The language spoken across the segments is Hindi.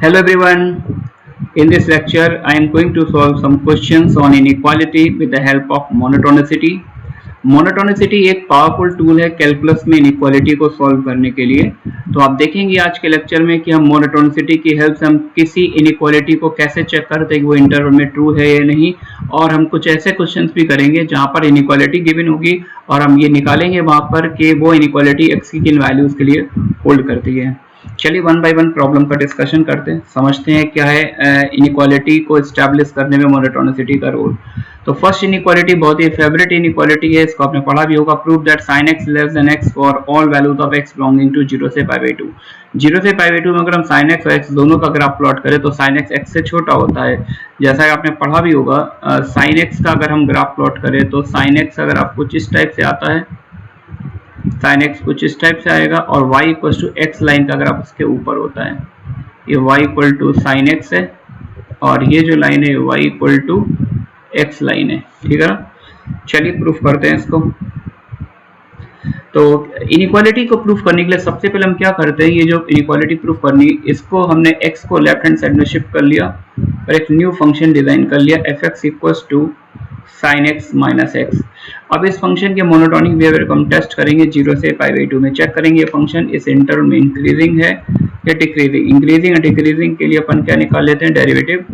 Hello everyone. In this lecture, I am going to solve some questions on inequality with the help of monotonicity. Monotonicity एक पावरफुल टूल है कैलकुलस में इनइक्वालिटी को सॉल्व करने के लिए। तो आप देखेंगे आज के लेक्चर में कि हम मोनोटोनिसिटी की हेल्प से हम किसी इनइक्वालिटी को कैसे चेक करते हैं कि वो इंटरवल में ट्रू है या नहीं, और हम कुछ ऐसे क्वेश्चंस भी करेंगे जहां पर इनइक्वालिटी गिवन होगी और हम ये निकालेंगे वहां पर कि वो इनइक्वालिटी एक्स की किन वैल्यूज के लिए होल्ड करती है। चलिए वन बाय वन प्रॉब्लम का डिस्कशन करते हैं, समझते हैं क्या है इनइक्वालिटी को एस्टैब्लिश करने में मोनोटोनिसिटी का रोल। तो फर्स्ट इनइक्वालिटी बहुत ही फेवरेट इनइक्वालिटी है, इसको आपने पढ़ा भी होगा। Prove that sin x less than x for all values of x belonging to 0 से π/2। 0 से π/2 में अगर हम sin x और x दोनों का ग्राफ प्लॉट करें तो sin x x से छोटा होता है, जैसा कि आपने पढ़ा भी होगा। sin x का अगर हम ग्राफ प्लॉट करें तो sin x अगर आप कुछ इस टाइप से आता है, sin x कुछ इस टाइप से आएगा, और y equal to x line का ग्राफ इसके ऊपर होता है। ये y equal to sin x है और ये जो लाइन है y equal to x line है, ठीक है ना। चलिए प्रूफ करते हैं इसको। तो इनइक्वालिटी को प्रूफ करने के लिए सबसे पहले हम क्या करते हैं, ये जो इनइक्वालिटी प्रूफ करनी, इसको हमने x को लेफ्ट हैंड साइड में शिफ्ट कर लिया और एक न्यू फंक्शन डिजाइन कर लिया fx equals to sin x minus x। अब इस फंक्शन के मोनोटोनिक बिहेवियर को हम टेस्ट करेंगे 0 से π/2 में। चेक करेंगे ये फंक्शन इस इंटरवल में इंक्रीजिंग है या डिक्रीजिंग। इंक्रीजिंग या डिक्रीजिंग के लिए अपन क्या निकाल लेते हैं, डेरिवेटिव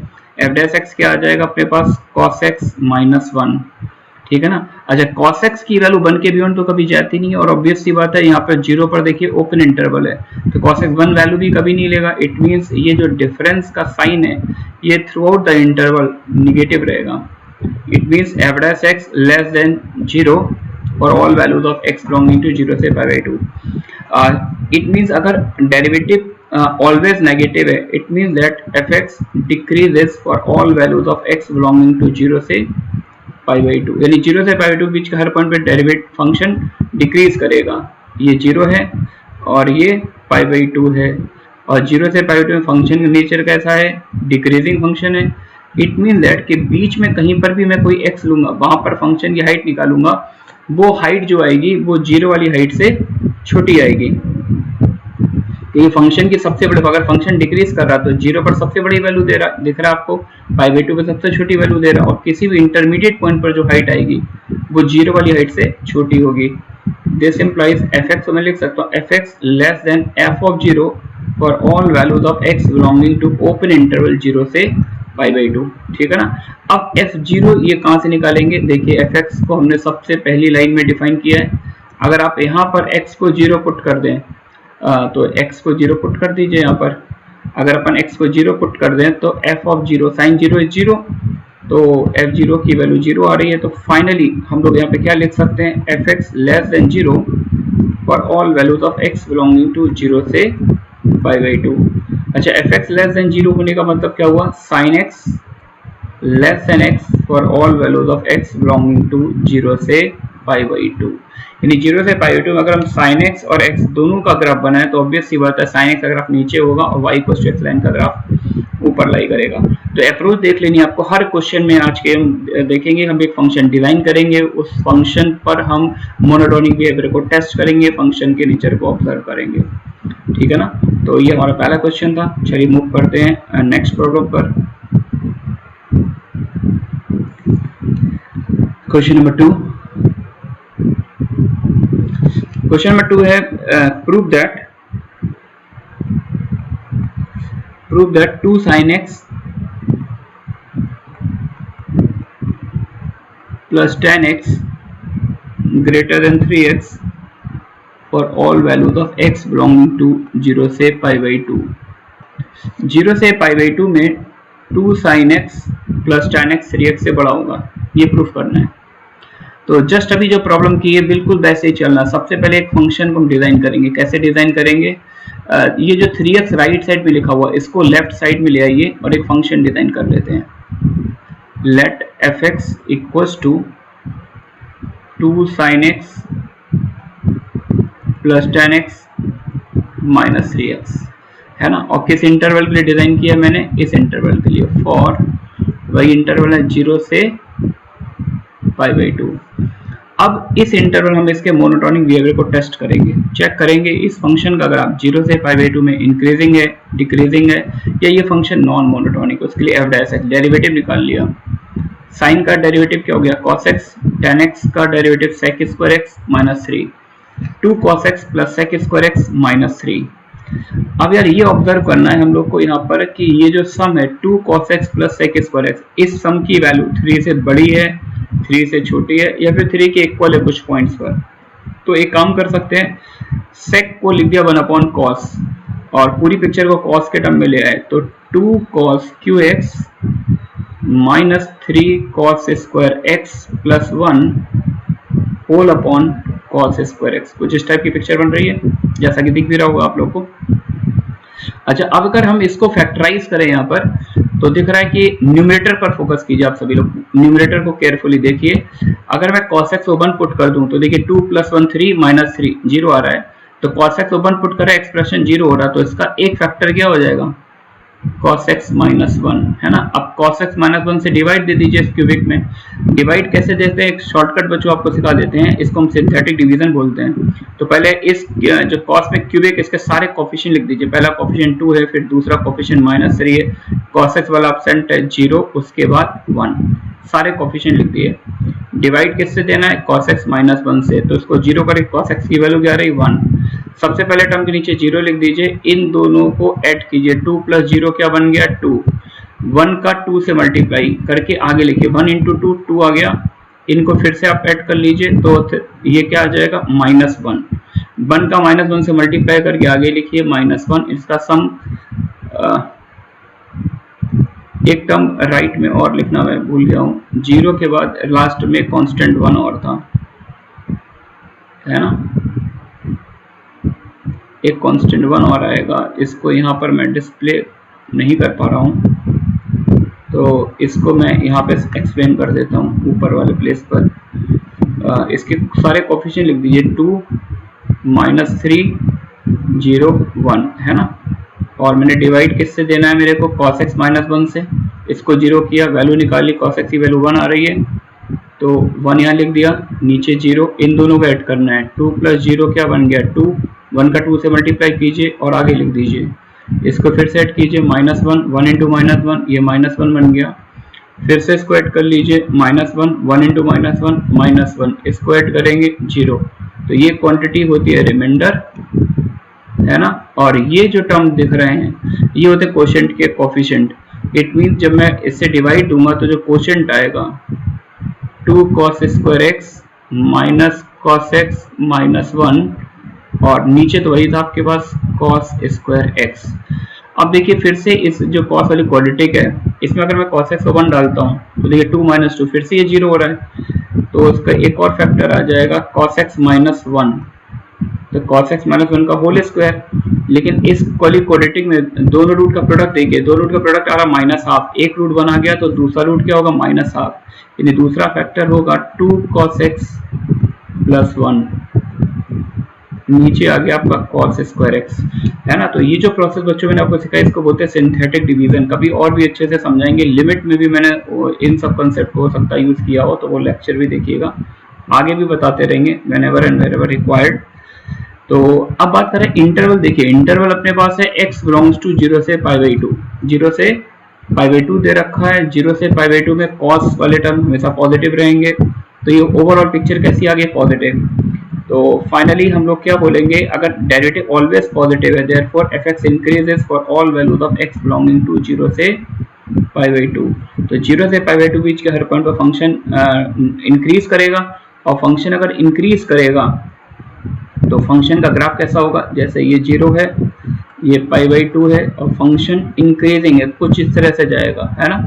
f डैश x क्या आ जाएगा अपने पास, cos x माइनस 1, ठीक है ना। अच्छा, cos x की वैल्यू 1 के बियॉन्ड तो कभी जाती नहीं है, और ऑब्वियस सी बात है यहाँ पर 0 पर देखिए ओपन इंटरवल है, तो cos x 1 वैल्यू भी कभी नहीं लेगा। इट मींस ये जो डिफरेंस का साइन है ये throughout the interval negative रहेगा। It means f dash x less than 0 for all values of x belonging to 0 से π/2। इट मींस अगर डेरिवेटिव always negative है, it means that fx decreases for all values of x belonging to 0 से π/2, यानी 0 से π/2 बीच के हर पॉइंट पे डेरिवेटिव फंक्शन डिक्रीज करेगा। ये 0 है और ये π/2 है, और 0 से π/2 में फंक्शन का नेचर कैसा है, डिक्रीजिंग फंक्शन है। इट मीन दैट कि बीच में कहीं पर भी मैं कोई x लूंगा, वहां पर फंक्शन की हाइट निकालूंगा, वो हाइट जो आएगी वो 0 वाली हाइट से छोटी आएगी। ये फंक्शन की सबसे बड़ी, अगर फंक्शन डिक्रीज कर रहा है तो 0 पर सबसे बड़ी वैल्यू दे रहा, दिख रहा है आपको, π/2 पर सबसे छोटी वैल्यू दे रहा, और किसी भी इंटरमीडिएट पॉइंट पर जो हाइट आएगी वो 0 वाली हाइट से छोटी होगी। दिस इंप्लाइज fx, मैं लिख सकता हूँ fx less than f of 0 for all values of x belonging to open interval 0 से π/2, ठीक है ना। अब f0 ये कहाँ से निकालेंगे, देखिए fx को हमने सबसे पहली लाइन में डिफाइन किया है। अगर आप यहाँ पर x को 0 पुट कर दें तो x को 0 पुट कर दीजिए यहाँ पर। अगर अपन x को 0 पुट कर दें तो f ऑफ 0 sin 0 इज 0, तो f0 की वैल्यू 0 आ रही है। तो फाइनली हम लोग यहाँ पे क्या लिख सकते हैं, fx less than 0 for all values of x belonging to 0 से π/2। अच्छा, fx लेस देन 0 होने का मतलब क्या हुआ, sin x less than x for all values of x belonging to 0 से π/2। यानी 0 से π/2 में अगर हम sin x और x दोनों का ग्राफ बनाए तो ऑब्वियस सी बात है sin x का ग्राफ नीचे होगा और y equal to x line का ग्राफ ऊपर लाई करेगा। तो अप्रोच देख लेनी आपको, हर क्वेश्चन में आज के हम देखेंगे, हम एक फंक्शन डिजाइन करेंगे, उस फंक्शन पर हम मोनोटोनिक बिहेवियर को टेस्ट करेंगे, फंक्शन के नेचर को ऑब्जर्व करेंगे, ठीक है ना। तो ये हमारा पहला क्वेश्चन था। चलिए मूव करते हैं नेक्स्ट प्रॉब्लम पर। Question number 2। क्वेश्चन नंबर 2 है prove that 2 sin x plus tan x greater than 3x for all values of x belonging to 0 से π/2। 0 से π/2 में 2 sin x plus tan x 3x से बड़ा होगा, ये प्रूफ करना है। तो जस्ट अभी जो प्रॉब्लम की है बिल्कुल वैसे ही चलना। सबसे पहले एक फंक्शन को हम डिजाइन करेंगे। कैसे डिजाइन करेंगे, ये जो 3x राइट साइड में लिखा हुआ इसको लेफ्ट साइड में ले आइए और एक फंक्शन डिजाइन कर लेते हैं। Let fx equals to 2 sin x plus tan x minus 3x, है ना। और किस इंटरवल के लिए डिजाइन किया मैंने, इस इंटरवल के लिए, फॉर वही इंटरवल है 0 से π/2। अब इस इंटरवल हम इसके मोनोटोनिक बिहेवियर को टेस्ट करेंगे, चेक करेंगे इस फंक्शन का ग्राफ 0 से π/2 में इंक्रीजिंग है, डिक्रीजिंग है, या ये फंक्शन नॉन मोनोटोनिक। उसके लिए f डैश एक्स डेरिवेटिव निकाल लिया। साइन का डेरिवेटिव क्या हो गया cos x, tan x का derivative sec square x minus 3, 2 cos x plus sec square x minus 3। अब यार ये ऑब्जर्व करना है हम लोग को यहाँ पर कि ये जो सम है 2 cos x plus sec square x, इस सम की वैल्यू 3 से बड़ी है, 3 से छोटी है, या फिर 3 के इक्वल है कुछ पॉइंट्स पर। तो एक काम कर सकते हैं, sec को लिख दिया 1/cos और पूरी पिक्चर को cos के टर्म में ले आए, तो 2 cos qx minus 3 cos square x plus 1 whole upon cos square x। कुछ इस टाइप की पिक्चर बन रही है, जैसा कि दिख भी रहा होगा आप लोग को। अच्छा, अब अगर हम इसको फैक्टराइज करें यहाँ पर, तो दिख रहा है कि न्यूमरेटर पर फोकस कीजिए आप सभी लोग, न्यूमरेटर को केयरफुली देखिए। अगर मैं cos x ओपन पुट कर दूं तो देखिए 2 + 1 3 - 3 0 आ रहा है, तो cos x ओपन पुट करें एक्सप्रेशन 0 हो रहा है, तो इसका एक फैक्टर क्या हो जाएगा cos x - 1, है ना। अब cos x - 1 से डिवाइड दे दीजिए इस क्यूबिक में। डिवाइड कैसे देते हैं, एक शॉर्टकट बच्चों आपको सिखा देते हैं, इसको हम सिंथेटिक डिवीजन बोलते हैं। तो पहले इस जो cos में क्यूबिक, इसके सारे कोफिशिएंट लिख दीजिए। पहला कोफिशिएंट 2 है, फिर दूसरा कोफिशिएंट -3 है, cos x वाला एब्सेंट है 0, उसके बाद 1, सारे कोफिशिएंट लिख दिए। डिवाइड किससे देना है, cos x - 1 से, तो इसको 0 करें, cos x की वैल्यू क्या आ रही 1। सबसे पहले टर्म के नीचे 0 लिख दीजिए, इन दोनों को ऐड कीजिए, 2 + 0 क्या बन गया 2, 1 का 2 से मल्टीप्लाई करके आगे लिखिए 1 × 2 2 आ गया। इनको फिर से आप ऐड कर लीजिए, तो ये क्या आ जाएगा -1, 1 का -1 से मल्टीप्लाई करके आगे लिखिए -1। इसका सम एक टर्म राइट में और लिखना मैं भूल गया हूँ, 0 के बाद लास्ट में कांस्टेंट 1 और था, है ना, एक कांस्टेंट 1 और आएगा। इसको यहाँ पर मैं डिस्प्ले नहीं कर पा रहा हूँ, तो इसको मैं यहाँ पे एक्सप्लेन कर देता हूँ ऊपर वाले प्लेस पर। इसके सारे कोफिशिएंट लिख दीजिए, 2 - 3 0 1, है ना। और मैंने डिवाइड किससे देना है मेरे को, cos x - 1 से। इसको 0 किया, वैल्यू निकाली, cos x की वैल्यू 1 आ रही है, तो 1 यहाँ लिख दिया, नीचे 0, इन दोनों को ऐड करना है, 2 + 0 क्या बन गया 2, 1 का 2 से मल्टीप्लाई कीजिए और आगे लिख दीजिए। इसको फिर से ऐड कीजिए, -1, 1 × -1, ये -1 बन गया। फिर से इसको ऐड कर लीजिए, -1, 1 × -1 -1, इसको ऐड करेंगे 0, तो ये क्वांटिटी होती है रिमाइंडर, है ना। और ये जो टर्म दिख रहे हैं ये होते हैं कोशेंट के कोफिशिएंट। इट मींस जब मैं इससे डिवाइड दूंगा तो जो कोशेंट आएगा 2 cos square x minus cos x minus 1, और नीचे तो वही था आपके पास cos स्क्वायर x। अब देखिए फिर से इस जो cos वाली क्वाड्रेटिक है, इसमें अगर मैं cos x को 1 डालता हूँ तो देखिए 2 - 2, फिर से ये 0 हो रहा है, तो उसका एक और फैक्टर आ जाएगा cos x माइनस 1, तो cos x - 1 का होल स्क्वायर। लेकिन इस वाली क्वाड्रेटिक में दोनों रूट का प्रोडक्ट देखिए, दो रूट का प्रोडक्ट आ रहा -1/2, एक रूट बना गया तो दूसरा रूट क्या होगा -1/2, यानी दूसरा फैक्टर होगा 2 cos x प्लस 1, नीचे आ गया आपका cos स्क्वायर x, है ना। तो ये जो प्रोसेस बच्चों मैंने आपको सिखाया, इसको बोलते हैं सिंथेटिक डिवीजन। कभी और भी अच्छे से समझाएंगे, लिमिट में भी मैंने इन सब कंसेप्ट को हो सकता है यूज किया हो, तो वो लेक्चर भी देखिएगा, आगे भी बताते रहेंगे व्हेनेवर एंड वेरेवर रिक्वायर्ड। तो अब बात करें इंटरवल। देखिए इंटरवल अपने पास है x बिलोंग्स टू 0 से π/2, 0 से π/2 दे रखा है। 0 से π/2 में cos वाले टर्म हमेशा पॉजिटिव रहेंगे, तो ये ओवरऑल पिक्चर कैसी आ गई पॉजिटिव। तो फाइनली हम लोग क्या बोलेंगे, अगर डेरिवेटिव ऑलवेज पॉजिटिव है, therefore fx increases for all values of x belonging to 0 से π/2। तो 0 से π/2 बीच के हर पॉइंट पर फंक्शन इंक्रीज करेगा, और फंक्शन अगर इंक्रीज करेगा तो फंक्शन का ग्राफ कैसा होगा, जैसे ये 0 है, ये π/2 है, और फंक्शन इंक्रीजिंग है, कुछ इस तरह से जाएगा, है ना।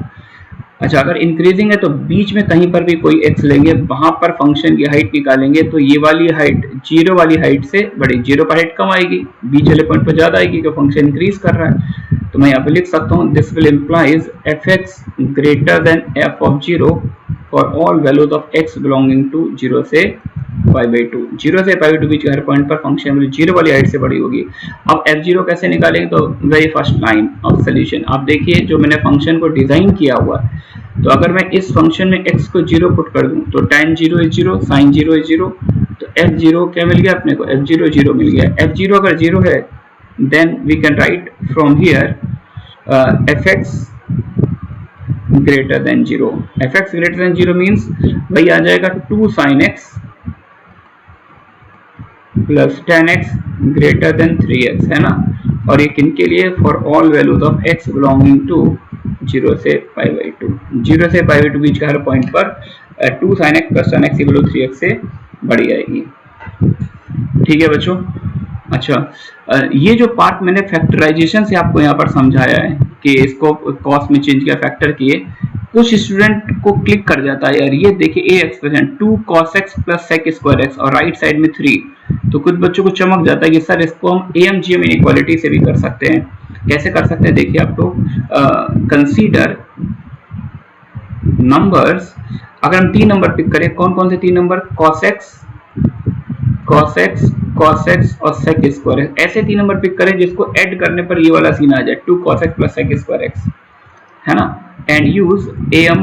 अच्छा, अगर इंक्रीजिंग है तो बीच में कहीं पर भी कोई x लेंगे, वहां पर फंक्शन की हाइट निकालेंगे, तो ये वाली हाइट 0 वाली हाइट से बड़ी, 0 पर हाइट कम आएगी, बीच वाले पॉइंट पर ज्यादा आएगी, क्योंकि फंक्शन इंक्रीज कर रहा है। तो मैं यहाँ पे लिख सकता हूँ, this will implies fx greater than f of 0 for all values of x belonging to 0 से π/2, 0 से π/2 बीच के हर पॉइंट पर फंक्शन वैल्यू 0 वाली हाइट से बड़ी होगी। अब f0 कैसे निकालेंगे, तो very first line of solution आप देखिए, जो मैंने फंक्शन को डिजाइन किया हुआ है, तो अगर मैं इस फंक्शन में x को 0 पुट कर दूं तो tan 0 इज 0, sin 0 इज 0, तो f0 क्या मिल गया अपने को, f0 0 मिल गया। f0 अगर 0 है then we can write from here fx greater than 0, fx greater than 0 means वही आ जाएगा 2 sin x plus tan x greater than 3x, है ना। और ये किनके लिए, for all values of x belonging to 0 से π/2, 0 से π/2 बीच का हर पॉइंट पर 2 sin x plus tan x equal to 3x से बढ़ी आएगी। ठीक है बच्चों। अच्छा, ये जो पार्ट मैंने फैक्टराइजेशन से आपको यहाँ पर समझाया है कि इसको कॉस में चेंज किया, फैक्टर किए, कुछ स्टूडेंट को क्लिक कर जाता है यार, ये देखिए a expression 2 cos x plus sec square x और राइट साइड में 3, तो कुछ बच्चों को चमक जाता है कि सर इसको हम AMGM इनइक्वालिटी से भी कर सकते हैं। कैसे कर सकते हैं देखिए आप लोग, कंसीडर नंबर्स, अगर हम 3 नंबर पिक करें, कौन कौन से 3 नंबर, cos x और sec स्क्वायर x, ऐसे 3 नंबर पिक करें जिसको ऐड करने पर ये वाला सीन आ जाए 2 cos x plus sec square x, है ना। And use AM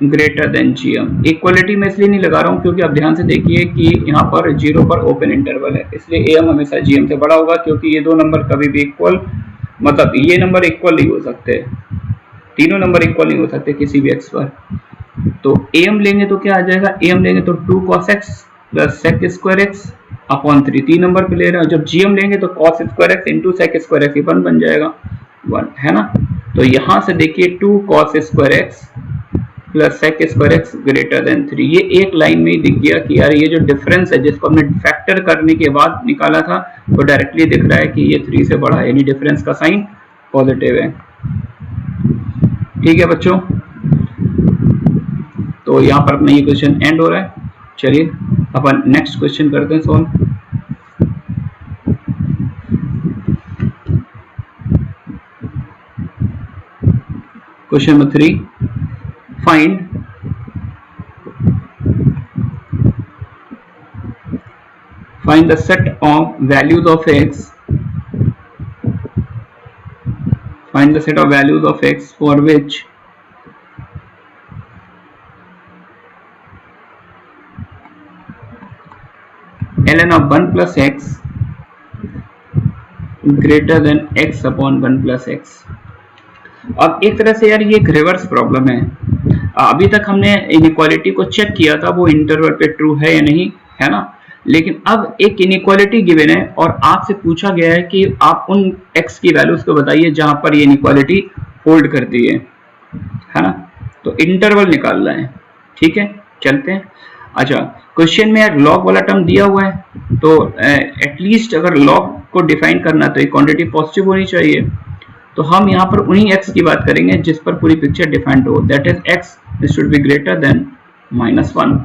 greater than GM। Equality में इसलिए नहीं लगा रहा हूँ क्योंकि आप ध्यान से देखिए कि यहाँ पर 0 पर ओपन इंटरवल है, इसलिए AM हमेशा GM से बड़ा होगा, क्योंकि ये दो नंबर कभी भी इक्वल, मतलब ये नंबर इक्वल नहीं हो सकते, तीनों नंबर इक्वल नहीं हो सकते किसी भी x पर। तो AM लेंगे तो क्या आ जाएगा, AM लेंगे तो 2 cos x plus sec square x upon 3, 3 number पे ले रहे हैं। जब GM लेंगे तो cos square x into sec square x 1 बन जाएगा, 1, है ना। तो यहाँ से देखिए 2 cos square x plus sec square x greater then 3, ये एक लाइन में ही दिख गया कि यार ये जो डिफरेंस है जिसको हमने फैक्टर करने के बाद निकाला था वो डायरेक्टली दिख रहा है कि ये 3 से बड़ा है, यानी डिफरेंस का साइन पॉजिटिव है। ठीक है बच्चों, तो यहाँ पर अपना ये क्वेश्चन एंड हो रहा है। चलिए अपन नेक्स्ट क्वेश्चन करते हैं solve. Question number 3, find the set of values of x, find the set of values of x for which ln of 1 plus x greater than x upon 1 plus x। अब एक तरह से यार ये एक रिवर्स प्रॉब्लम है। अभी तक हमने इनइक्वालिटी को चेक किया था वो इंटरवल पे ट्रू है या नहीं, है ना। लेकिन अब एक इनइक्वालिटी गिवन है और आपसे पूछा गया है कि आप उन x की वैल्यूज को बताइए जहां पर ये इनइक्वालिटी होल्ड करती है ना। तो इंटरवल निकालना है, ठीक है, चलते हैं। अच्छा, क्वेश्चन में यार लॉग वाला टर्म दिया हुआ है, तो एटलीस्ट अगर लॉग को डिफाइन करना तो एक क्वांटिटी पॉजिटिव होनी चाहिए। तो हम यहाँ पर उन्हीं x की बात करेंगे जिस पर पूरी पिक्चर डिफाइंड हो, that is x should be greater then -1।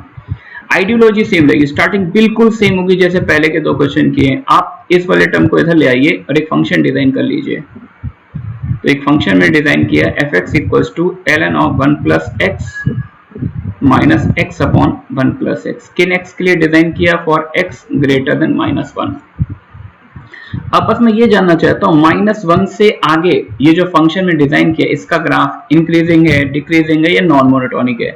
Ideology same रहेगी, स्टार्टिंग बिल्कुल सेम होगी जैसे पहले के दो क्वेश्चन किए हैं। आप इस वाले टर्म को इधर ले आइए और एक फंक्शन डिजाइन कर लीजिए। तो एक फंक्शन में डिजाइन किया fx equals to ln of 1 plus x minus x upon 1 plus x। किन x के लिए डिजाइन किया, फॉर x ग्रेटर देन -1। अब बस मैं ये जानना चाहता हूँ -1 से आगे ये जो फंक्शन में डिजाइन किया इसका ग्राफ इंक्रीजिंग है, डिक्रीजिंग है या नॉन मोनोटोनिक है।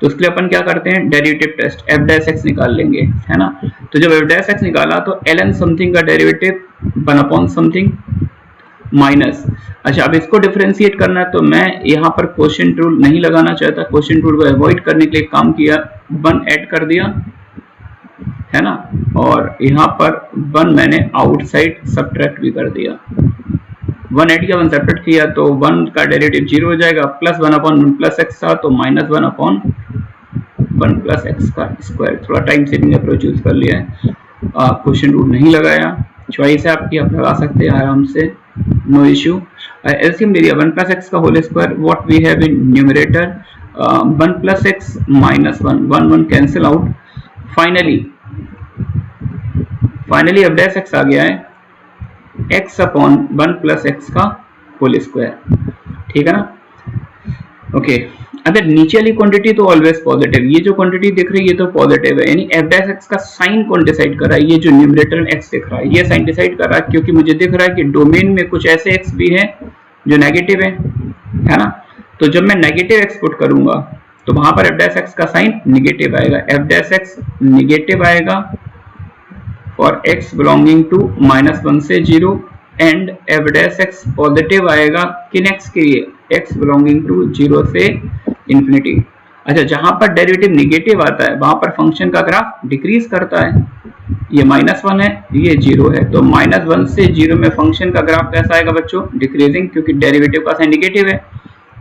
तो उसके लिए अपन क्या करते हैं, डेरिवेटिव टेस्ट f' निकाल लेंगे, है ना। तो जब f' निकाला तो ln समथिंग का डेरिवेटिव 1 अपॉन समथिंग माइनस। अच्छा, अब इसको डिफरेंशिएट करना है तो मैं यहाँ पर क्वोशिएंट रूल नहीं लगाना चाहता, क्वोशिएंट रूल को अवॉइड करने के लिए काम किया, 1 ऐड कर दिया, है ना, और यहाँ पर 1 मैंने आउटसाइड सब्ट्रैक्ट भी कर दिया। 1 ऐड किया, 1 सब्ट्रैक्ट किया तो 1 का डेरिवेटिव 0 हो जाएगा, प्लस 1 अपॉन 1 प्लस x था तो -1 अपॉन 1 प्लस x का स्क्वायर। थोड़ा टाइम सेविंग अप्रोच यूज कर लिया है, क्वेश्चन रूल नहीं लगाया, चॉइस है आपकी, आप लगा सकते हैं आराम से, नो इश्यू। एलसीएम ले लिया 1 प्लस x का whole square, what we have in numerator 1 plus x minus 1, 1 cancel out. Finally f' आ गया है x अपॉन 1 प्लस x का होल स्क्वायर, ठीक है ना। ओके, अगर नीचे वाली क्वांटिटी तो ऑलवेज पॉजिटिव, ये जो क्वांटिटी दिख रही है ये तो पॉजिटिव है, यानी एफ डैश एक्स का साइन कौन डिसाइड कर रहा है, ये जो न्यूमरेटर में एक्स दिख रहा है ये साइन डिसाइड कर रहा है, क्योंकि मुझे दिख रहा है कि डोमेन में कुछ ऐसे एक्स भी है जो नेगेटिव है ना। तो जब मैं नेगेटिव एक्स पुट करूंगा तो वहां पर एफ डैश एक्स का साइन नेगेटिव आएगा, एफ डैश एक्स नेगेटिव आएगा फॉर एक्स बिलोंगिंग टू -1 से 0 and F dash x positive आएगा किन एक्स के लिए, एक्स बिलोंगिंग टू 0 से इंफिनिटी। अच्छा, जहां पर डेरिवेटिव नेगेटिव आता है वहां पर फंक्शन का ग्राफ डिक्रीज करता है, ये -1 है ये 0 है, तो -1 से 0 में फंक्शन का ग्राफ कैसा आएगा बच्चों, डिक्रीजिंग, क्योंकि डेरिवेटिव का साइन नेगेटिव है।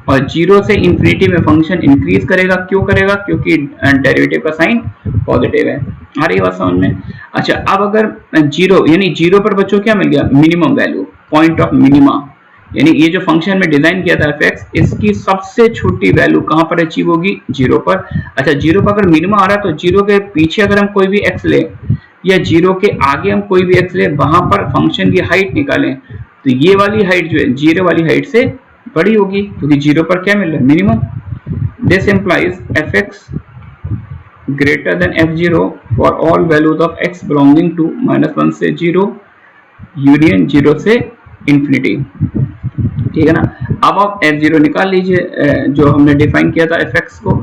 और 0 से इंफिनिटी में फंक्शन इंक्रीज करेगा, क्यों करेगा, क्योंकि डेरिवेटिव का साइन पॉजिटिव है। आ रही बात समझ में। अच्छा, अब अगर 0 यानी 0 पर बच्चों क्या मिल गया, minimum value, point of minima, यानी ये जो फंक्शन में डिजाइन किया था एफ इसकी सबसे छोटी वैल्यू कहां पर अचीव होगी, 0 पर। अच्छा, 0 पर अगर मिनिमम आ रहा है तो 0 के पीछे अगर हम कोई भी एक्स ले या 0 के आगे हम कोई भी एक्स ले, वहां पर फंक्शन की हाइट निकालें तो ये वाली हाइट जो है 0 वाली हाइट से बड़ी होगी, क्योंकि 0 पर क्या मिल रहा है, minimum. This implies f x greater than f0 for all values of x belonging to -1 से 0 यूनियन 0 से इंफिनिटी। ठीक है ना। अब आप f0 निकाल लीजिए जो हमने डिफाइन किया था fx को,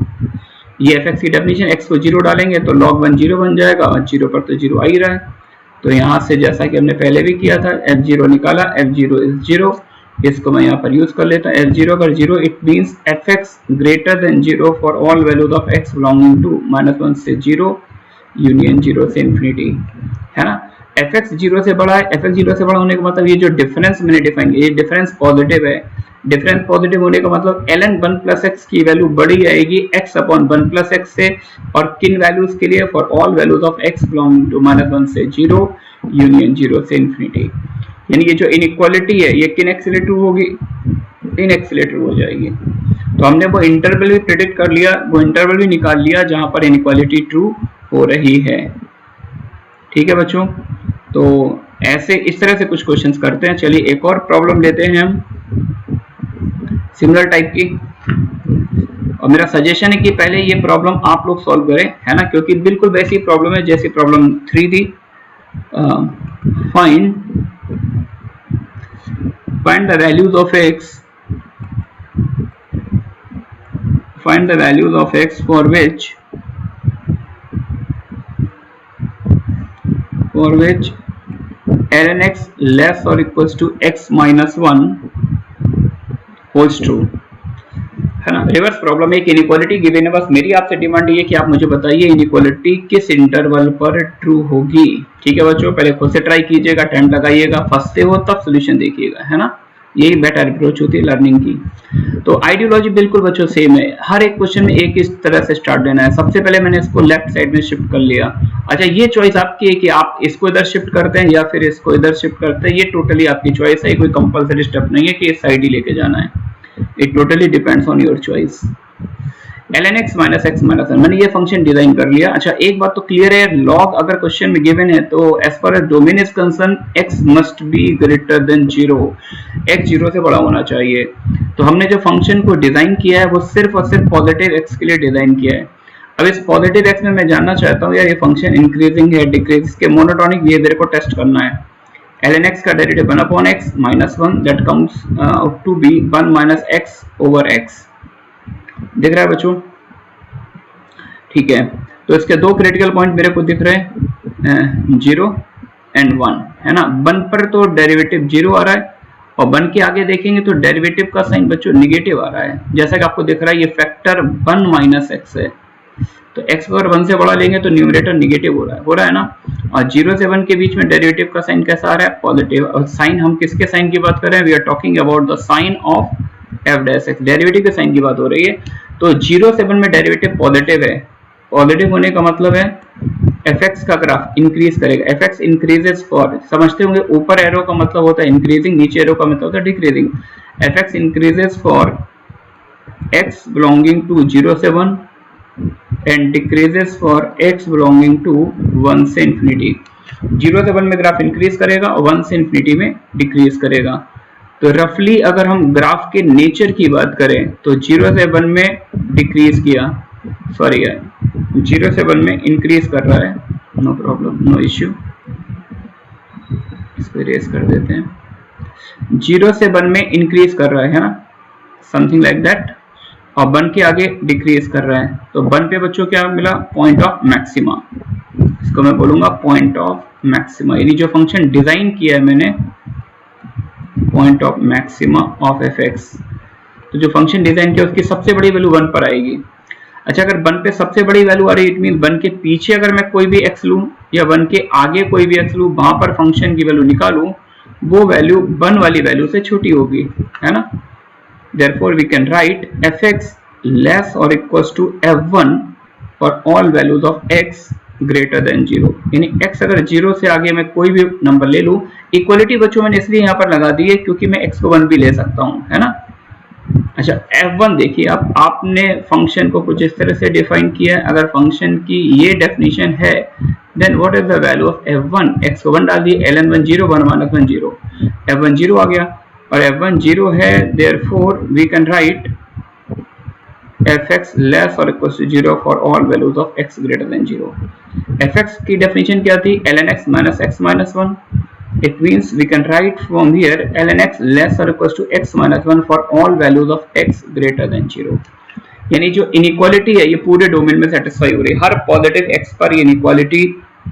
ये fx की डेफिनेशन, x को 0 डालेंगे तो log 1 0 बन जाएगा और 0 पर तो 0 आ ही रहा है, तो यहाँ से जैसा कि हमने पहले भी किया था f0 निकाला, f0 इज 0, इसको मैं यहाँ पर यूज कर लेता हूँ, f0 अगर 0 it means fx greater than 0 for all values of x belonging to -1 से 0 यूनियन 0 से इंफिनिटी, है ना। fx 0 से बड़ा है, fx 0 से बड़ा होने का मतलब ये जो डिफरेंस मैंने डिफाइन किया, ये डिफरेंस पॉजिटिव है, डिफरेंस पॉजिटिव होने का मतलब ln 1 प्लस एक्स की वैल्यू बड़ी आएगी x अपॉन 1 प्लस एक्स से, और किन वैल्यूज के लिए, for all values of x belonging to -1 से 0 यूनियन 0 से इंफिनिटी। यानी ये जो इनइक्वालिटी है ये किन एक्स रिलेटिव होगी, इन एक्स रिलेटिव हो जाएगी। तो हमने वो इंटरवल भी प्रेडिक्ट कर लिया, वो इंटरवल भी निकाल लिया जहां पर इनइक्वालिटी ट्रू हो रही है। ठीक है बच्चों, तो ऐसे इस तरह से कुछ क्वेश्चंस करते हैं। चलिए एक और प्रॉब्लम लेते हैं हम सिमिलर टाइप की, और मेरा सजेशन है कि पहले ये प्रॉब्लम आप लोग सॉल्व करें, है ना, क्योंकि बिल्कुल वैसी प्रॉब्लम है जैसी प्रॉब्लम 3 थी। find the values of x for which ln x less or equals to x minus 1 holds true, है ना। रिवर्स प्रॉब्लम है, इनइक्वालिटी गिवन है, बस मेरी आपसे डिमांड ये है कि आप मुझे बताइए इनइक्वालिटी किस इंटरवल पर ट्रू होगी। ठीक है बच्चों, पहले खुद से ट्राई कीजिएगा, टाइम लगाइएगा, फंसते हो तब सोल्यूशन देखिएगा, है ना, यही बेटर अप्रोच होती है लर्निंग की। तो आइडियोलॉजी बिल्कुल बच्चों सेम है, हर एक क्वेश्चन में एक इस तरह से स्टार्ट देना है। सबसे पहले मैंने इसको लेफ्ट साइड में शिफ्ट कर लिया। अच्छा, ये चॉइस आपकी है कि आप इसको इधर शिफ्ट करते हैं या फिर इसको इधर शिफ्ट करते हैं, ये टोटली आपकी चॉइस है, कोई कंपलसरी स्टेप नहीं है कि इस साइड ही लेके जाना है, it totally depends on your choice. ln x minus x minus 1, मैंने ये फंक्शन डिजाइन कर लिया। अच्छा, एक बात तो क्लियर है, log अगर क्वेश्चन में गिवन है तो as per domain is concern x must be greater than 0, x 0 से बड़ा होना चाहिए। तो हमने जो फंक्शन को डिजाइन किया है वो सिर्फ और सिर्फ पॉजिटिव x के लिए डिजाइन किया है। अब इस पॉजिटिव x में मैं जानना चाहता हूँ यार ये फंक्शन इंक्रीजिंग है डिक्रीज, इसके मोनोटोनिक बिहेवियर को टेस्ट करना है। ln x का derivative 1 upon x minus 1 that comes out to be 1 minus x over x, दिख रहा है बच्चों। ठीक है, तो इसके दो क्रिटिकल पॉइंट मेरे को दिख रहे हैं 0 एंड 1, है ना। 1 पर तो डेरिवेटिव 0 आ रहा है और 1 के आगे देखेंगे तो डेरिवेटिव का साइन बच्चों नेगेटिव आ रहा है, जैसा कि आपको दिख रहा है ये फैक्टर 1 माइनस एक्स है, तो x अगर 1 से बड़ा लेंगे तो न्यूमरेटर नेगेटिव हो रहा है ना। और 0 से 1 के बीच में डेरिवेटिव का साइन कैसा आ रहा है, पॉजिटिव। और साइन हम किसके साइन की बात कर रहे हैं, we are talking about the sign of f dash x, derivative के साइन की बात हो रही है। तो 0 से 1 में डेरिवेटिव पॉजिटिव है, पॉजिटिव होने का मतलब है fx का ग्राफ इंक्रीज करेगा, fx इंक्रीजेस फॉर, समझते होंगे ऊपर एरो का मतलब होता है इंक्रीजिंग, नीचे एरो का मतलब होता है decreasing. fx increases for x belonging to 0 से 1 and decreases for x belonging to 1 से इंफिनिटी। 0 से 1 में ग्राफ इंक्रीज करेगा और 1 से इंफिनिटी में डिक्रीज करेगा। तो रफली अगर हम ग्राफ के नेचर की बात करें तो 0 से 1 में डिक्रीज किया, सॉरी 0 से 1 में इंक्रीज कर रहा है, नो प्रॉब्लम, नो इश्यू, इसको इरेज कर देते हैं। 0 से 1 में इंक्रीज कर रहा है ना, समथिंग लाइक दैट, और 1 के आगे डिक्रीज कर रहा है। तो 1 पे बच्चों क्या मिला, पॉइंट ऑफ मैक्सिमा, इसको मैं बोलूंगा पॉइंट ऑफ मैक्सिमा, यानी जो फंक्शन डिजाइन किया है मैंने, point of maxima of F x. तो जो फंक्शन डिजाइन किया उसकी सबसे बड़ी वैल्यू 1 पर आएगी। अच्छा, अगर 1 पे सबसे बड़ी वैल्यू आ रही है, इट मीन 1 के पीछे अगर मैं कोई भी x लूं या 1 के आगे कोई भी x लूं, वहां पर फंक्शन की वैल्यू निकालूं, वो वैल्यू 1 वाली वैल्यू से छोटी होगी, है ना। Therefore we can write fx less or equals to f1 for all values of x greater than 0, यानी x अगर 0 से आगे मैं कोई भी नंबर ले लूं, इक्वलिटी बच्चों मैंने इसलिए यहाँ पर लगा दी है क्योंकि मैं x को 1 भी ले सकता हूँ, है ना। अच्छा, f1 देखिए, आपने फंक्शन को कुछ इस तरह से डिफाइन किया है। अगर फंक्शन की ये डेफिनेशन है, then what is the value of f1, x को 1 डाल दिए, ln1 0 1 - 1 0, f1 0 आ गया, और f1 0 है, therefore we can write fx less or equals to 0 for all values of x greater than 0. fx की डेफिनेशन क्या थी, ln x minus x minus 1. It means we can write from here ln x less or equals to x minus 1 for all values of x greater than 0. यानी जो इनइक्वालिटी है ये पूरे डोमेन में सेटिस्फाई हो रही है, हर पॉजिटिव x पर ये इनइक्वालिटी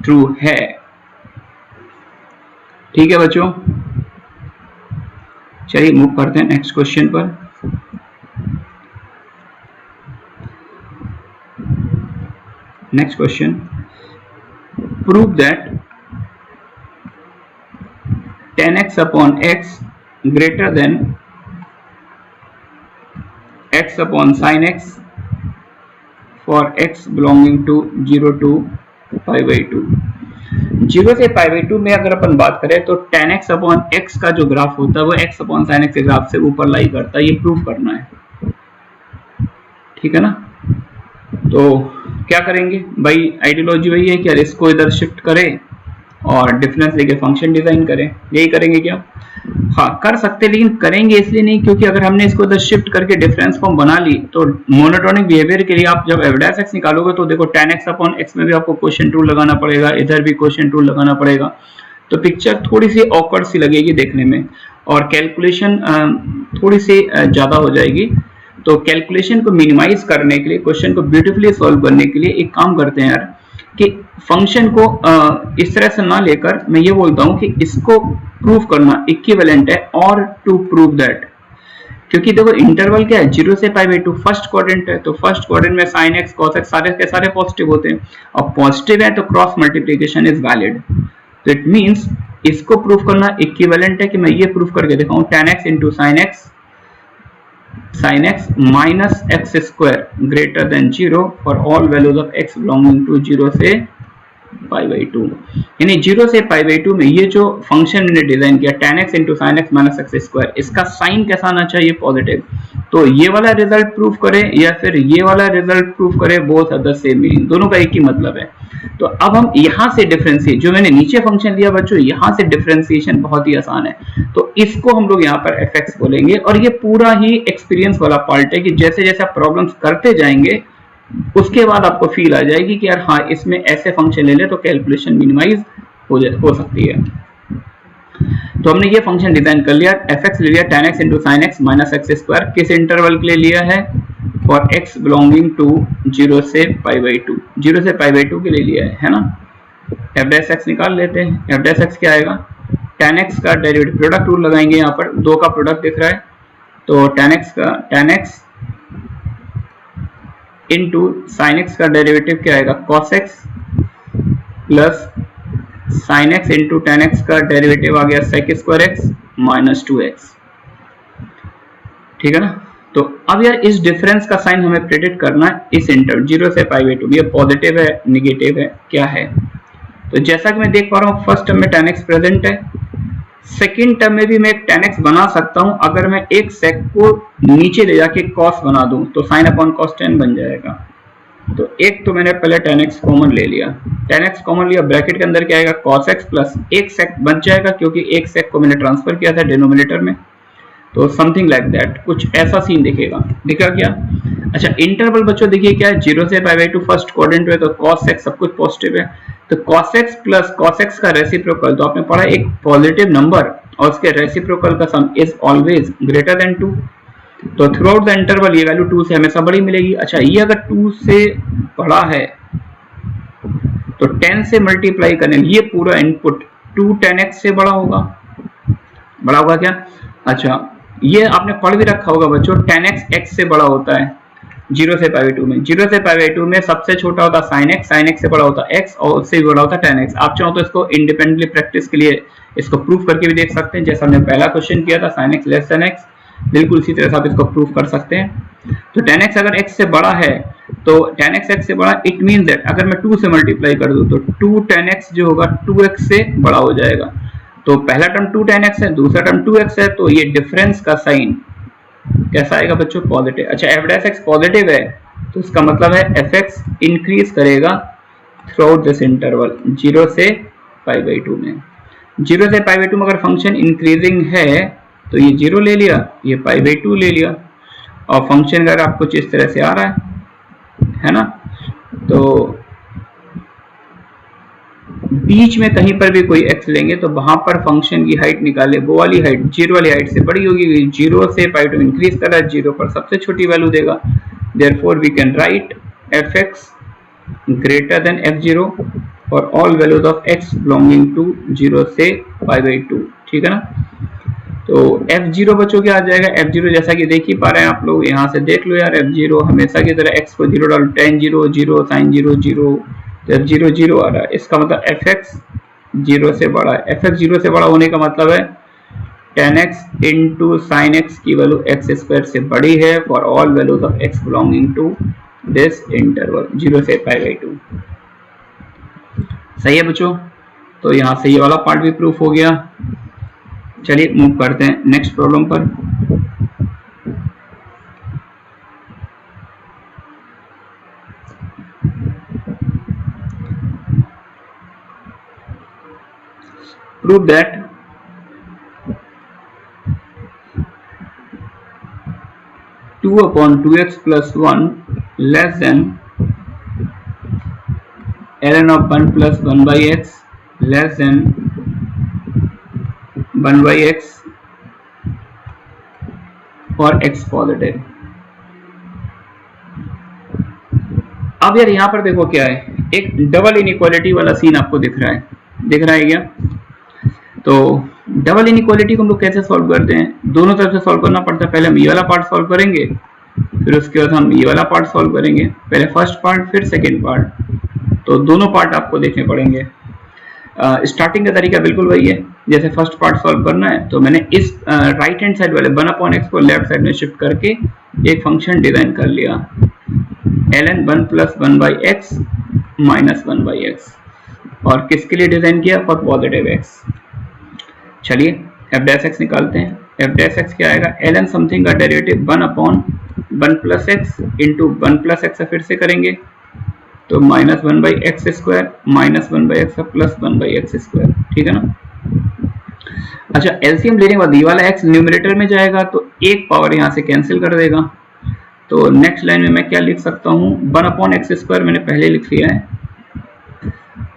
ट्रू है। ठीक है बच्चों, चलिए मूव करते हैं नेक्स्ट क्वेश्चन पर। Next question, prove that tan x upon x greater than x upon sin x for x belonging to 0 to pi by 2। 0 से pi by 2 में अगर अपन बात करें तो tan x अपॉन x का जो ग्राफ होता है वो x अपॉन sin x के ग्राफ से ऊपर लाई करता है, ये प्रूफ करना है, ठीक है ना। तो क्या करेंगे भाई, आइडियोलॉजी वही है कि यार इसको इधर शिफ्ट करें और डिफरेंस लेके फंक्शन डिजाइन करें, यही करेंगे क्या? हाँ कर सकते, लेकिन करेंगे इसलिए नहीं क्योंकि अगर हमने इसको इधर शिफ्ट करके डिफरेंस फॉर्म बना ली तो मोनोटोनिक बिहेवियर के लिए आप जब f' निकालोगे तो देखो tan x अपॉन x में भी आपको क्वेश्चन टूल लगाना पड़ेगा, इधर भी क्वेश्चन टूल लगाना पड़ेगा, तो पिक्चर थोड़ी सी ऑकवर्ड सी लगेगी देखने में और कैलकुलेशन थोड़ी सी ज्यादा हो जाएगी। तो कैलकुलेशन को मिनिमाइज करने के लिए, क्वेश्चन को ब्यूटीफुली सॉल्व करने के लिए एक काम करते हैं यार कि फंक्शन को इस तरह से ना लेकर मैं ये बोलता हूं कि इसको प्रूव करना इक्विवेलेंट है और टू प्रूव दैट, क्योंकि देखो इंटरवल क्या है 0 से पाई बाई 2 फर्स्ट क्वाड्रेंट है, तो फर्स्ट क्वाड्रेंट में sin x cos x सारे के सारे पॉजिटिव होते हैं और पॉजिटिव है तो क्रॉस मल्टीप्लिकेशन इज वैलिड। तो इट मींस इसको प्रूव करना इक्विवेलेंट है कि मैं ये प्रूव करके दिखाऊं tan x into sin x minus x square greater than 0 for all values of x belonging to 0 से पाई बाई 2, यानी 0 से पाई बाई 2 में ये जो फंक्शन मैंने डिजाइन किया tan x into sin x minus x square, इसका साइन कैसा आना चाहिए, पॉजिटिव। तो ये वाला रिजल्ट प्रूव करे या फिर ये वाला रिजल्ट प्रूव करे, both are the same meaning, दोनों का एक ही मतलब है। तो अब हम यहाँ से डिफरेंशिएट, जो मैंने नीचे फंक्शन लिया बच्चों, यहाँ से डिफरेंशिएशन बहुत ही आसान है, तो इसको हम लोग यहाँ पर fx बोलेंगे और ये पूरा ही एक्सपीरियंस वाला पार्ट है कि जैसे जैसे आप प्रॉब्लम्स करते जाएंगे उसके बाद आपको फील आ जाएगी कि यार हाँ इसमें ऐसे फंक्शन ले ले तो कैलकुलेशन मिनिमाइज हो सकती है। तो हमने ये फंक्शन डिजाइन कर लिया, fx ले लिया tan x into sin x minus x square, किस इंटरवल के लिए लिया है, फॉर x belonging to 0 से पाई बाई 2, 0 से पाई बाई 2 के लिए लिया है ना। f' निकाल लेते हैं, f' क्या आएगा, tan x का डेरिवेटिव, प्रोडक्ट रूल लगाएंगे, यहाँ पर दो का प्रोडक्ट दिख रहा है, तो tan x into sine x का डेरिवेटिव क्या आएगा, cos x plus sine x into ten x का डेरिवेटिव आ गया sec square x minus 2x, ठीक है ना। तो अब यार इस डिफरेंस का साइन हमें प्रेडिक्ट करना है इस इंटरवल 0 से पाई बाई 2, ये पॉजिटिव है निगेटिव है क्या है। तो जैसा कि मैं देख पा रहा हूँ फर्स्ट टर्म में tan x प्रेजेंट है, सेकेंड टर्म में भी मैं tan x बना सकता हूं, अगर मैं एक sec को नीचे ले जाके cos बना दूं तो sin अपॉन cos tan बन जाएगा। तो एक तो मैंने पहले tan x कॉमन ले लिया, tan x कॉमन लिया, ब्रैकेट के अंदर क्या आएगा cos x प्लस एक sec बच जाएगा क्योंकि एक sec को मैंने ट्रांसफर किया था डिनोमिनेटर में, तो समथिंग लाइक दैट, कुछ ऐसा सीन दिखेगा। दिखा क्या? अच्छा, इंटरवल बच्चों देखिए क्या है, 0 से π/2 फर्स्ट क्वाड्रेंट में, तो cos x सब कुछ पॉजिटिव है, तो cos x plus cos x का रेसिप्रोकल, तो आपने पढ़ा एक पॉजिटिव नंबर और उसके रेसिप्रोकल का सम इज ऑलवेज ग्रेटर देन 2, तो थ्रू आउट द इंटरवल ये वैल्यू 2 से हमेशा बड़ी मिलेगी। अच्छा, ये अगर 2 से बड़ा है तो 10 से मल्टीप्लाई करने, ये पूरा इनपुट 2 10x से बड़ा होगा। बड़ा होगा क्या? अच्छा, ये आपने पढ़ भी रखा होगा बच्चों, 10x x से बड़ा होता है 0 से π/2 में। 0 से π/2 में सबसे छोटा होता है sin x, sin x से बड़ा होता है x और उससे भी बड़ा होता है tan x। आप चाहो तो इसको इंडिपेंडेंटली प्रैक्टिस के लिए इसको प्रूफ करके भी देख सकते हैं, जैसा हमने पहला क्वेश्चन किया था sin x less than x, बिल्कुल इसी तरह से आप इसको प्रूफ कर सकते हैं। तो tan x अगर x से बड़ा है तो tan x x से बड़ा, इट मीन दैट अगर मैं 2 से मल्टीप्लाई कर दूं तो 2 tan x जो होगा 2x से बड़ा हो जाएगा। तो पहला टर्म 2 tan x है, दूसरा टर्म 2x है, तो ये डिफरेंस का साइन कैसा आएगा बच्चों? पॉजिटिव। अच्छा, f' पॉजिटिव है तो इसका मतलब है fx इंक्रीज करेगा थ्रू आउट दिस इंटरवल 0 से π/2 में। 0 से π/2 में अगर फंक्शन इंक्रीजिंग है तो ये 0 ले लिया, ये π/2 ले लिया, और फंक्शन अगर आपको इस तरह से आ रहा है ना, तो बीच में कहीं पर भी कोई x लेंगे तो वहां पर फंक्शन की हाइट निकाले, वो वाली हाइट 0 वाली हाइट से बड़ी होगी। 0 से π/2 इंक्रीज कर रहा है, 0 पर सबसे छोटी वैल्यू देगा। Therefore we can write fx greater than f0 for all values of x belonging to 0 से π/2। ठीक है ना? तो f0 बच्चों क्या आ जाएगा? f0 जैसा कि देख ही पा रहे हैं आप लोग, यहाँ से देख लो यार, f0 हमेशा की तरह x को 0 डालो, tan 0 0, sin 0 0, तो f0 0 आ रहा है, इसका मतलब fx 0 से बड़ा है। fx 0 से बड़ा होने का मतलब है tan x into sine x की वैल्यू x² से बड़ी है for all values of x belonging to this interval 0 से π/2। सही है बच्चों? तो यहाँ से ये वाला पार्ट भी प्रूफ हो गया। चलिए मूव करते हैं नेक्स्ट प्रॉब्लम पर। Prove that two upon 2x plus 1 less than ln of 1 plus 1 by x less than 1 by x for x positive. अब यार यहाँ पर देखो क्या है, एक डबल इनइक्वालिटी वाला सीन आपको दिख रहा है क्या? तो डबल इनइक्वालिटी को हम लोग कैसे सॉल्व करते हैं? दोनों तरफ से सॉल्व करना पड़ता है। पहले हम ये वाला पार्ट सॉल्व करेंगे, फिर उसके बाद हम ये वाला पार्ट सॉल्व करेंगे। पहले फर्स्ट पार्ट फिर सेकेंड पार्ट, तो दोनों पार्ट आपको देखने पड़ेंगे। स्टार्टिंग का तरीका बिल्कुल वही है, जैसे फर्स्ट पार्ट सॉल्व करना है तो मैंने इस राइट हैंड साइड वाले 1/x को लेफ्ट साइड में शिफ्ट करके एक फंक्शन डिजाइन कर लिया, ln 1 plus 1 by x minus 1 by x, और किसके लिए डिजाइन किया? For positive x। चलिए f' निकालते हैं। f' क्या आएगा? ln समथिंग का derivative 1/1 plus x into 1 plus x फिर से करेंगे तो minus 1 by x square minus 1 by x plus 1 by x square. ठीक है ना? अच्छा, एलसीएम लेने के बाद ये वाला x न्यूमरेटर में जाएगा तो एक पावर यहाँ से कैंसिल कर देगा। तो नेक्स्ट लाइन में मैं क्या लिख सकता हूँ? 1/x² मैंने पहले लिख लिया है,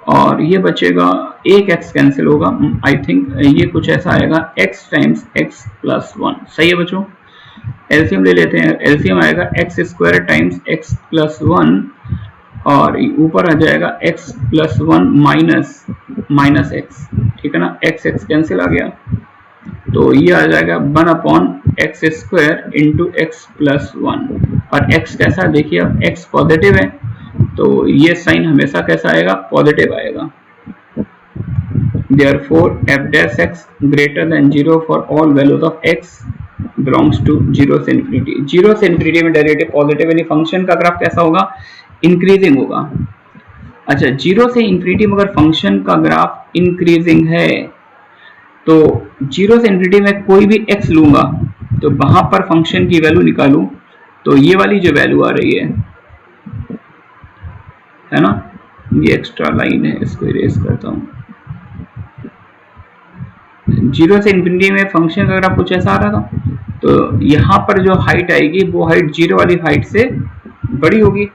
और ये बचेगा एक x कैंसिल होगा, आई थिंक ये कुछ ऐसा आएगा x टाइम्स x प्लस 1। सही है बच्चों? एलसीएम ले लेते हैं। एलसीएम आएगा x² टाइम्स x प्लस 1 और ऊपर आ जाएगा x प्लस 1 माइनस x। ठीक है ना? x कैंसिल आ गया तो ये आ जाएगा 1/x² इंटू x प्लस 1, और x कैसा देखिए, अब x पॉजिटिव है तो ये साइन हमेशा कैसा आएगा? पॉजिटिव आएगा। Therefore f' greater than 0 for all values of x belongs to 0 से infinity। 0 से infinity में डेरिवेटिव पॉजिटिव, यानी फंक्शन का ग्राफ कैसा होगा? इंक्रीजिंग होगा। अच्छा, 0 से इंफिनिटी में अगर फंक्शन का ग्राफ इंक्रीजिंग है तो 0 से इंफिनिटी में कोई भी x लूंगा तो वहां पर फंक्शन की वैल्यू निकालूं तो ये वाली जो वैल्यू आ रही है ना, ये एक्स्ट्रा लाइन है, इसको इरेज करता हूं। 0 से इंफिनिटी में फंक्शन का ग्राफ कुछ ऐसा आ रहा था, तो यहाँ पर जो हाइट आएगी वो हाइट जीरो वाली हाइट से बड़ी होगी।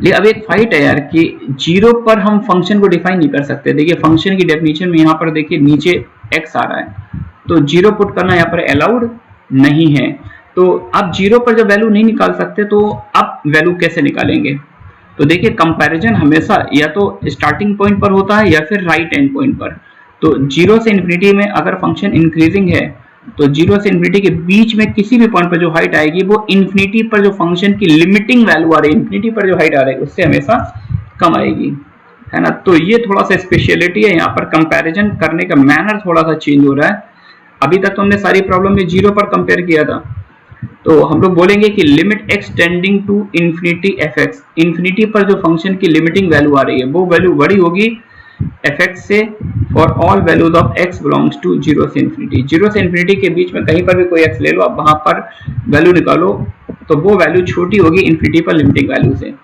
लेकिन अब एक फाइट है यार कि जीरो पर हम फंक्शन को डिफाइन नहीं कर सकते। देखिए फंक्शन की डेफिनेशन में यहाँ पर देखिए नीचे x आ रहा है, तो जीरो पुट करना यहाँ पर अलाउड नहीं है। तो आप जीरो पर जब वैल्यू नहीं निकाल सकते तो आप वैल्यू कैसे निकालेंगे? तो देखिए कंपैरिजन हमेशा या तो स्टार्टिंग पॉइंट पर होता है या फिर राइट एंड पॉइंट पर। तो जीरो से इन्फिनिटी में अगर फंक्शन इंक्रीजिंग है तो जीरो से इन्फिनिटी के बीच में किसी भी पॉइंट पर जो हाइट आएगी वो इन्फिनिटी पर जो फंक्शन की लिमिटिंग वैल्यू आ रही है, इन्फिनिटी पर जो हाइट आ रही है उससे हमेशा कम आएगी, है ना। तो ये थोड़ा सा स्पेशलिटी है, यहाँ पर कंपैरिजन करने का मैनर थोड़ा सा चेंज हो रहा है। अभी तक तो हमने सारी प्रॉब्लम में जीरो पर कंपेयर किया था, तो हम लोग बोलेंगे कि limit x tending to infinity f x, infinity पर जो फंक्शन की लिमिटिंग वैल्यू आ रही है वो वैल्यू बड़ी होगी एफ एक्स से for all values of x belongs to zero से इन्फिनिटी। जीरो से इन्फिनिटी के बीच में कहीं पर भी कोई एक्स ले लो, आप वहां पर वैल्यू निकालो तो वो वैल्यू छोटी होगी इन्फिनिटी पर लिमिटिंग वैल्यू से।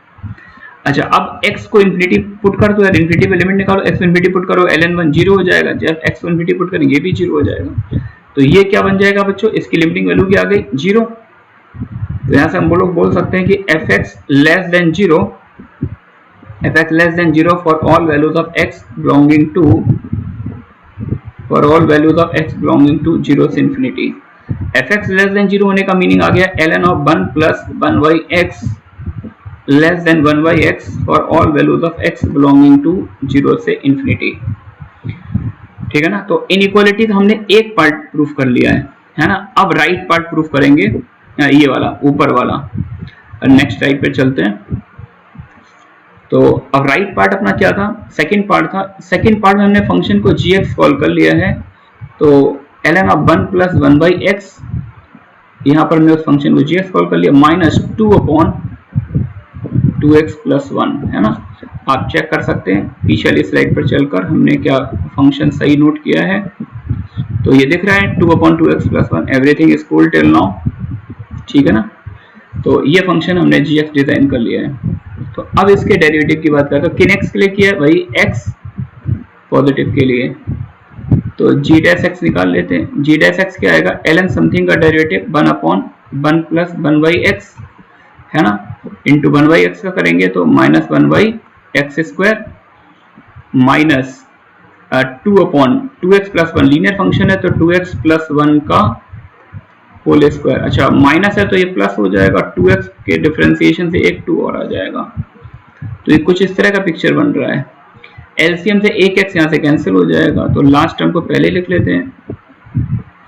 अच्छा, अब x को इन्फिनिटी पुट कर दो यार, इन्फिनिटी पे लिमिट निकालो, x इन्फिनिटी पुट करो ln1 जीरो हो जाएगा, जब x को इन्फिनिटी पुट करेंगे ये भी जीरो हो जाएगा। तो ये क्या बन जाएगा बच्चों, इसकी लिमिटिंग वैल्यू क्या आ गई, जीरो। तो यहाँ से हम लोग बोल सकते हैं कि fx less than zero, fx less than zero for all values of x belonging to, for all values of x belonging to zero से infinity. fx less than zero होने का मीनिंग आ गया ln of 1 plus 1/x less than 1/x for all values of x belonging to zero से इन्फिनिटी। ठीक है ना। तो इनइक्वालिटीज हमने एक पार्ट प्रूफ कर लिया है ना। अब राइट पार्ट प्रूफ करेंगे, ये वाला ऊपर वाला। नेक्स्ट स्लाइड पे चलते हैं। तो अब राइट पार्ट अपना क्या था, सेकंड पार्ट था। सेकंड पार्ट में हमने फंक्शन को gx कॉल कर लिया है, तो ln ऑफ 1 प्लस 1/x, यहाँ पर हमने उस फंक्शन को gx कॉल कर लिया, माइनस 2/2x प्लस 1, है ना। आप चेक कर सकते हैं पीछे वाली स्लाइड पर चलकर हमने क्या फंक्शन सही नोट किया है। तो ये दिख रहा है 2/2x plus 1, everything is cool till now, ठीक है ना। तो ये फंक्शन हमने gx डिजाइन कर लिया है। तो अब इसके डेरिवेटिव की बात करते हैं। किन x के लिए किया है भाई, x पॉजिटिव के लिए, तो g डैश x निकाल लेते हैं। g डैश x क्या आएगा, ln समथिंग का डेरिवेटिव 1/1 प्लस 1/x, है ना, इंटू 1/x का करेंगे तो minus 1/x square minus 2/2x plus 1, linear function है तो 2x प्लस 1 का होल स्क्वायर। अच्छा माइनस है तो ये प्लस हो जाएगा, 2x के डिफरेंशिएशन से एक 2 और आ जाएगा। तो ये कुछ इस तरह का पिक्चर बन रहा है। एलसीएम से एक x यहाँ से कैंसिल हो जाएगा, तो लास्ट टर्म को पहले लिख लेते हैं,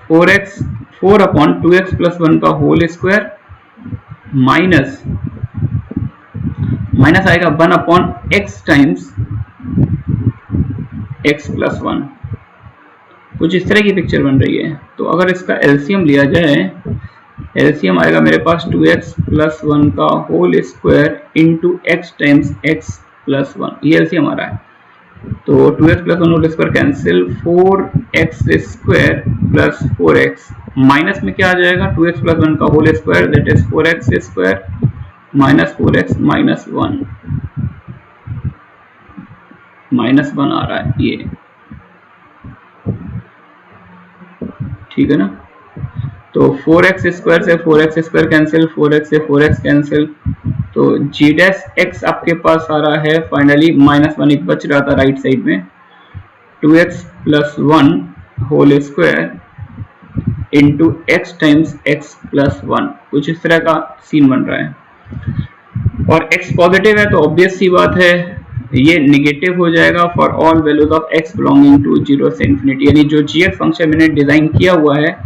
4/2x प्लस 1 का होल स्क्वायर माइनस आएगा 1/x टाइम्स x प्लस 1। कुछ इस तरह की पिक्चर बन रही है। तो अगर इसका एलसीएम लिया जाए, एलसीएम आएगा मेरे पास 2x प्लस 1 का whole square into x times x plus 1, ये एलसीएम आ रहा है। तो 2x plus 1 whole square cancel, 4x square plus 4x, minus में क्या आ जाएगा, 2x प्लस 1 का whole square that is 4x square minus 4x minus 1, minus 1 आ रहा है ये, ठीक है ना। तो 4x स्क्वायर से 4x स्क्वायर कैंसिल, 4x से 4x कैंसिल, तो g डैश x आपके पास आ रहा है फाइनली -1, एक बच रहा था राइट साइड में, 2x plus 1 whole square into x times x plus 1, कुछ इस तरह का सीन बन रहा है। और x पॉजिटिव है तो ऑब्वियस सी बात है ये निगेटिव हो जाएगा for all values of x belonging to zero से इन्फिनिटी। यानी जो gx फंक्शन मैंने डिजाइन किया हुआ है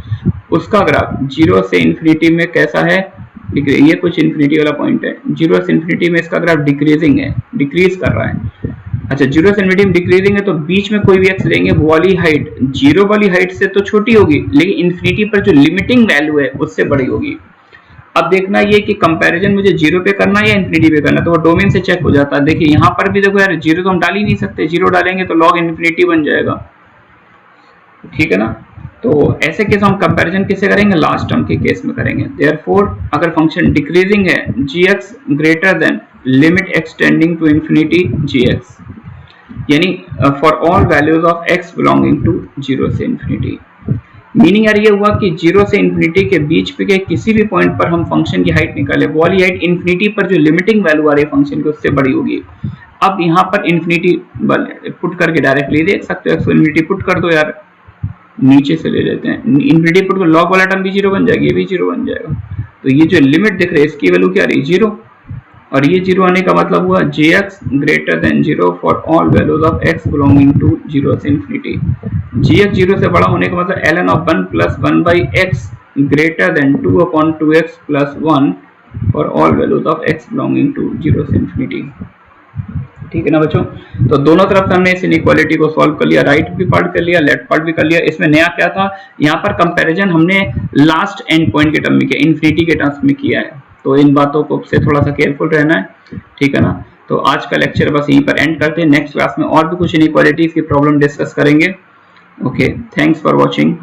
उसका ग्राफ जीरो से इन्फिनिटी में कैसा है, ये कुछ इन्फिनिटी वाला पॉइंट है, जीरो से इन्फिनिटी में इसका ग्राफ डिक्रीजिंग है, डिक्रीज कर रहा है। अच्छा जीरो से इन्फिनिटी में डिक्रीजिंग है तो बीच में कोई भी x लेंगे वो वाली हाइट जीरो वाली हाइट से तो छोटी होगी, लेकिन इन्फिनिटी पर जो लिमिटिंग वैल्यू है उससे बड़ी होगी। अब देखना ये कि कंपैरिजन मुझे जीरो पे करना है या इन्फिनिटी पे करना है, तो वो डोमेन से चेक हो जाता है। देखिए यहाँ पर भी देखो यार, जीरो तो हम डाल ही नहीं सकते, जीरो डालेंगे तो log इन्फिनिटी बन जाएगा, ठीक है ना। तो ऐसे केस हम कंपैरिजन किससे करेंगे, लास्ट टर्म के केस में करेंगे। देयरफॉर अगर फंक्शन डिक्रीजिंग है, gx greater than limit x tending to infinity gx, यानी for all values of x belonging to zero से इन्फिनिटी। मीनिंग यार ये हुआ कि 0 से इन्फिनिटी के बीच के किसी भी पॉइंट पर हम फंक्शन की हाइट निकाले, वो वाली हाइट इन्फिनिटी पर जो लिमिटिंग वैल्यू आ रही है फंक्शन की उससे बड़ी होगी। अब यहाँ पर इन्फिनिटी पुट करके डायरेक्टली देख सकते हो, इन्फिनिटी पुट कर दो यार, नीचे से ले लेते हैं, इन्फिनिटी पुट को लॉग वाला टर्म भी 0 बन जाएगी, ये भी 0 बन जाएगा। तो ये जो लिमिट दिख रही है इसकी वैल्यू क्या रही, 0, और ये 0 आने का मतलब हुआ jx greater than 0 for all values of x belonging to 0 से इन्फिनिटी। gx 0 से बड़ा होने का मतलब ln of 1 plus 1 by x greater than 2 upon 2x plus 1 for all values of x belonging to 0 से इन्फिनिटी। ठीक है ना बच्चों, तो दोनों तरफ से हमने इस इनइक्वालिटी को सॉल्व कर लिया, राइट भी पार्ट कर लिया, लेफ्ट पार्ट भी कर लिया। इसमें नया क्या था, यहाँ पर कंपैरिजन हमने लास्ट एंड पॉइंट के टर्म में किया, इन्फिनिटी के टर्म्स में किया है, तो इन बातों को से थोड़ा सा केयरफुल रहना है। ठीक है ना, तो आज का लेक्चर बस यहीं पर एंड करते हैं, नेक्स्ट क्लास में और भी कुछ इनइक्वालिटीज की प्रॉब्लम डिस्कस करेंगे। Okay, thanks for watching.